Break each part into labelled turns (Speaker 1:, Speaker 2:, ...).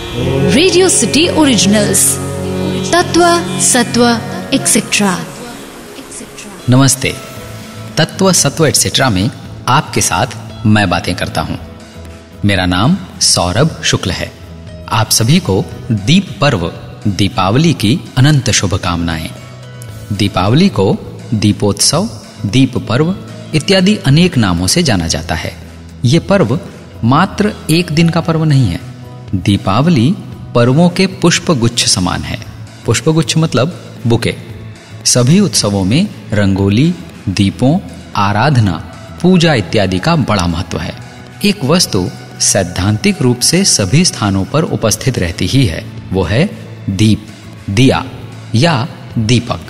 Speaker 1: Radio city originals, तत्व सत्व etcetera.
Speaker 2: नमस्ते। तत्व सत्व एक्सेट्रा में आपके साथ मैं बातें करता हूं। मेरा नाम सौरभ शुक्ल है। आप सभी को दीप पर्व दीपावली की अनंत शुभकामनाएं। दीपावली को दीपोत्सव, दीप पर्व इत्यादि अनेक नामों से जाना जाता है। ये पर्व मात्र एक दिन का पर्व नहीं है। दीपावली पर्वों के पुष्पगुच्छ समान है। पुष्पगुच्छ मतलब बुके। सभी उत्सवों में रंगोली, दीपों, आराधना, पूजा इत्यादि का बड़ा महत्व है। एक वस्तु सैद्धांतिक रूप से सभी स्थानों पर उपस्थित रहती ही है, वो है दीप, दिया या दीपक।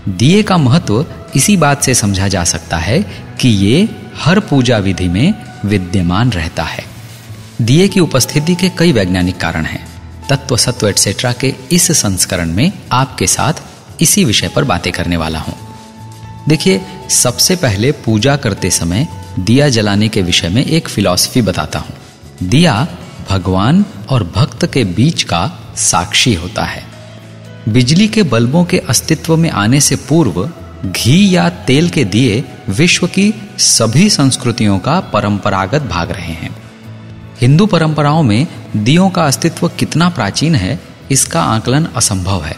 Speaker 2: दिए का महत्व इसी बात से समझा जा सकता है कि ये हर पूजा विधि में विद्यमान रहता है। दिए की उपस्थिति के कई वैज्ञानिक कारण हैं। तत्व सत्व एक्सेट्रा के इस संस्करण में आपके साथ इसी विषय पर बातें करने वाला हूं। देखिए, सबसे पहले पूजा करते समय दिया जलाने के विषय में एक फिलॉसफी बताता हूं। दिया भगवान और भक्त के बीच का साक्षी होता है। बिजली के बल्बों के अस्तित्व में आने से पूर्व घी या तेल के दिए विश्व की सभी संस्कृतियों का परंपरागत भाग रहे हैं। हिंदू परंपराओं में दियों का अस्तित्व कितना प्राचीन है, इसका आकलन असंभव है।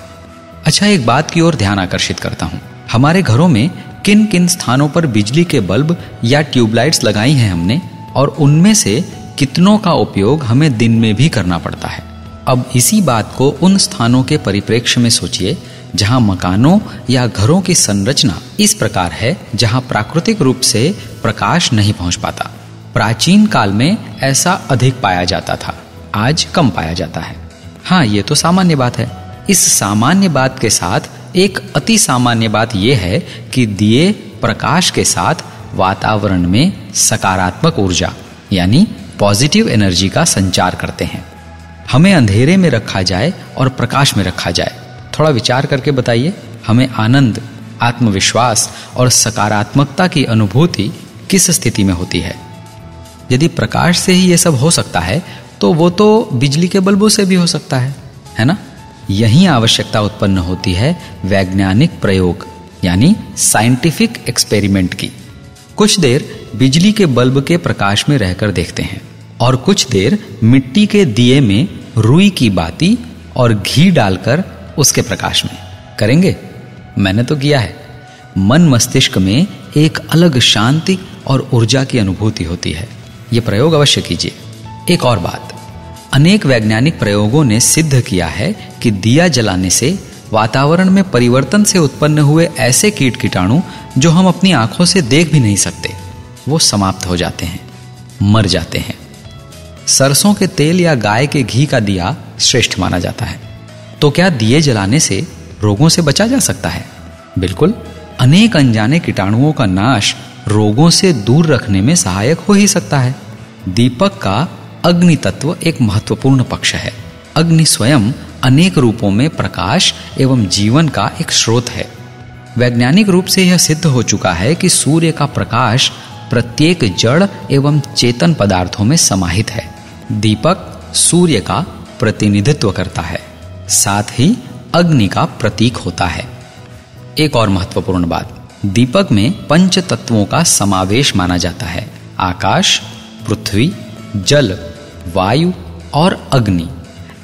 Speaker 2: अच्छा, एक बात की ओर ध्यान आकर्षित करता हूं। हमारे घरों में किन किन स्थानों पर बिजली के बल्ब या ट्यूबलाइट्स लगाई हैं हमने, और उनमें से कितनों का उपयोग हमें दिन में भी करना पड़ता है। अब इसी बात को उन स्थानों के परिप्रेक्ष्य में सोचिए जहां मकानों या घरों की संरचना इस प्रकार है जहां प्राकृतिक रूप से प्रकाश नहीं पहुंच पाता। प्राचीन काल में ऐसा अधिक पाया जाता था, आज कम पाया जाता है। हाँ, ये तो सामान्य बात है। इस सामान्य बात के साथ एक अति सामान्य बात यह है कि दिए प्रकाश के साथ वातावरण में सकारात्मक ऊर्जा यानी पॉजिटिव एनर्जी का संचार करते हैं। हमें अंधेरे में रखा जाए और प्रकाश में रखा जाए, थोड़ा विचार करके बताइए, हमें आनंद, आत्मविश्वास और सकारात्मकता की अनुभूति किस स्थिति में होती है? यदि प्रकाश से ही ये सब हो सकता है तो वो तो बिजली के बल्बों से भी हो सकता है ना? यही आवश्यकता उत्पन्न होती है वैज्ञानिक प्रयोग यानी साइंटिफिक एक्सपेरिमेंट की। कुछ देर बिजली के बल्ब के प्रकाश में रहकर देखते हैं और कुछ देर मिट्टी के दिए में रुई की बाती और घी डालकर उसके प्रकाश में करेंगे। मैंने तो किया है। मन मस्तिष्क में एक अलग शांति और ऊर्जा की अनुभूति होती है। यह प्रयोग अवश्य कीजिए। एक और बात, अनेक वैज्ञानिक प्रयोगों ने सिद्ध किया है कि दिया जलाने से वातावरण में परिवर्तन से उत्पन्न हुए ऐसे कीट कीटाणु जो हम अपनी आंखों से देख भी नहीं सकते, वो समाप्त हो जाते हैं, मर जाते हैं। सरसों के तेल या गाय के घी का दिया श्रेष्ठ माना जाता है। तो क्या दिए जलाने से रोगों से बचा जा सकता है? बिल्कुल। अनेक अनजाने कीटाणुओं का नाश रोगों से दूर रखने में सहायक हो ही सकता है। दीपक का अग्नि तत्व एक महत्वपूर्ण पक्ष है। अग्नि स्वयं अनेक रूपों में प्रकाश एवं जीवन का एक स्रोत है। वैज्ञानिक रूप से यह सिद्ध हो चुका है कि सूर्य का प्रकाश प्रत्येक जड़ एवं चेतन पदार्थों में समाहित है। दीपक सूर्य का प्रतिनिधित्व करता है, साथ ही अग्नि का प्रतीक होता है। एक और महत्वपूर्ण बात, दीपक में पंच तत्वों का समावेश माना जाता है। आकाश, पृथ्वी, जल, वायु और अग्नि,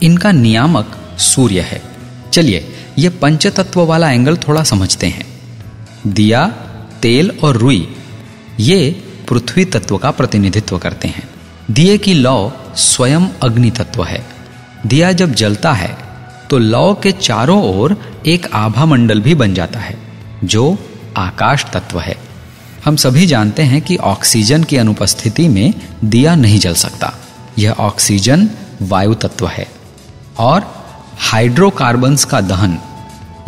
Speaker 2: इनका नियामक सूर्य है। चलिए, यह पंच तत्व वाला एंगल थोड़ा समझते हैं। दिया, तेल और रुई ये पृथ्वी तत्व का प्रतिनिधित्व करते हैं। दिए की लौ स्वयं अग्नि तत्व है। दिया जब जलता है तो लौ के चारों ओर एक आभा मंडल भी बन जाता है जो आकाश तत्व है। हम सभी जानते हैं कि ऑक्सीजन की अनुपस्थिति में दिया नहीं जल सकता। यह ऑक्सीजन वायु तत्व है और हाइड्रोकार्बन्स का दहन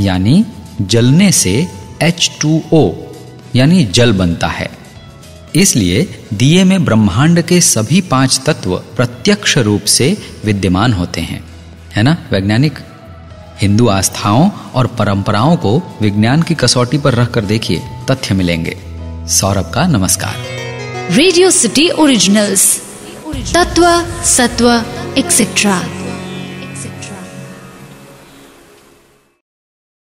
Speaker 2: यानी जलने से H2O यानी जल बनता है। इसलिए दिए में ब्रह्मांड के सभी 5 तत्व प्रत्यक्ष रूप से विद्यमान होते हैं, है ना वैज्ञानिक? हिंदू आस्थाओं और परंपराओं को विज्ञान की कसौटी पर रखकर देखिए, तथ्य मिलेंगे। सौरभ का नमस्कार।
Speaker 1: रेडियो सिटी ओरिजिनल्स, तत्व सत्व एक्सेट्रा।